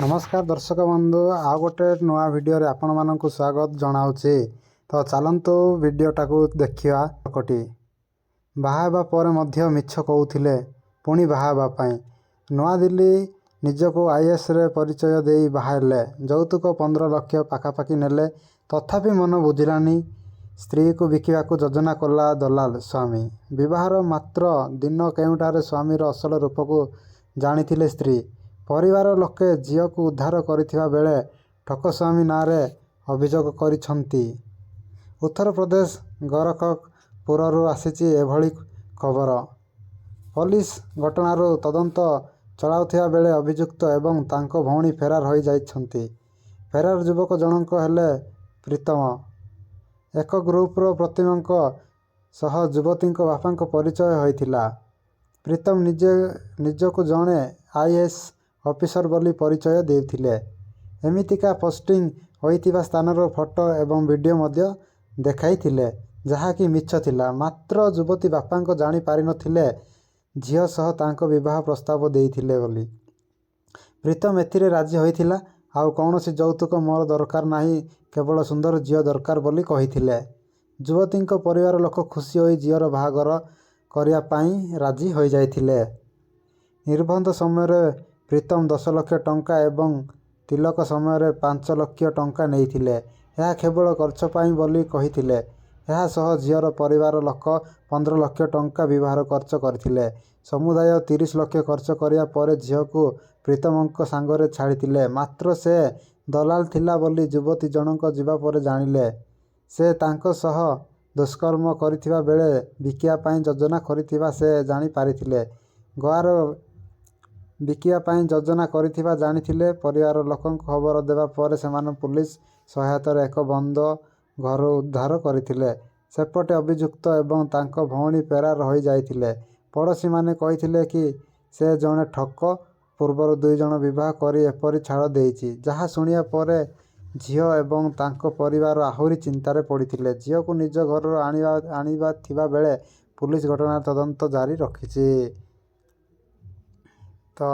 नमस्कार दर्शक बंधु आउ गोटे नुआ वीडियो रे आपण मानक स्वागत जनाऊँगी। तो चलतु वीडियोटा को देखा कटी बाहा पर मिछ कहते पुणी बाहा नुआ दिल्ली निजको आईएएस रे परिचय दे बाहरले यौतुक 15 लाख पाखापाखि नेले तथापि मन बुझिलानी स्त्री को बिकिबा को योजना कला दलाल स्वामी विवाहर मात्र दिन केउटारे स्वामीर असल रूप को जानी स्त्री परिवार लोके झील को उद्धार करिथिबा बेले ठकस्वामी नारे अभियोग करिछंती। उत्तर प्रदेश गोरखपुररू आसीची एभली खबर। पुलिस घटनार तदंत चलाउथिबा बेले अभियुक्त एवं तांको भौणी फेरार होई जाइछंती। फेरार युवक जनक हेले प्रीतम। एक ग्रुपर प्रतिमांक सह युवतींक बापांक परिचय होइथिला। प्रीतम निजको जणे आईएएस ऑफिसर बोली परिचय देथिले। एमितिका पोस्टिंग होइथिबा स्थानर फोटो एवं वीडियो मध्य देखाइथिले जहाँकि मिछ थिला। मात्र युवती बापांक जानी पारि नथिले झियो सह तांको विवाह प्रस्ताव देइथिले बोली। प्रीतम एथिरे राजी होइथिला। आउ कौनसी यौतुक मोर दरकार नाही केवल सुंदर झियो दरकार बोली कहिथिले। युवतींक परिवार लोक खुशी होई झियोर बाहागर करिया पाई राजी होई जाइथिले। निर्बंध समय प्रीतम 10 लाख टंका एवं तिलक समय 5 लाख टंका नेइथिले। यह केवल खर्च पाई बोली कहिथिले। यह सह झियोर परिवार लोक 15 लाख टंका विवाह खर्च करथिले। समुदाय 30 लाख खर्च करिया परे झियो को प्रीतमंक सांगरे छाड़िथिले। मात्र से दलाल थिला बोली युवती जनक जीवा परे जानिले। से तांको सह दुष्कर्म करिथिबा बेले बिकिया पाई योजना करिथिबा से जानि पारिथिले। गोआर बिकिया पाई योजना करिथिबा जानिथिले। परिवार लोकंक खबर देबा परे सेमान पुलिस सहायतार एक बंद घर उद्धार करथिले। सेपटे अभियुक्त एवं तांको भौणी फेरार होई जाइथिले। पड़ोशी माने कहिथिले कि से जणे ठक पूर्वर 2 जण विवाह करी एपरि छाड़ देइछि। जहा सुनिया परे झियो एवं तांको परिवार आहुरी चिंतारे पड़िथिले। झियो को निज घर आनिबा थिबा बेले पुलिस घटना तदंत जारी रखिछि। तो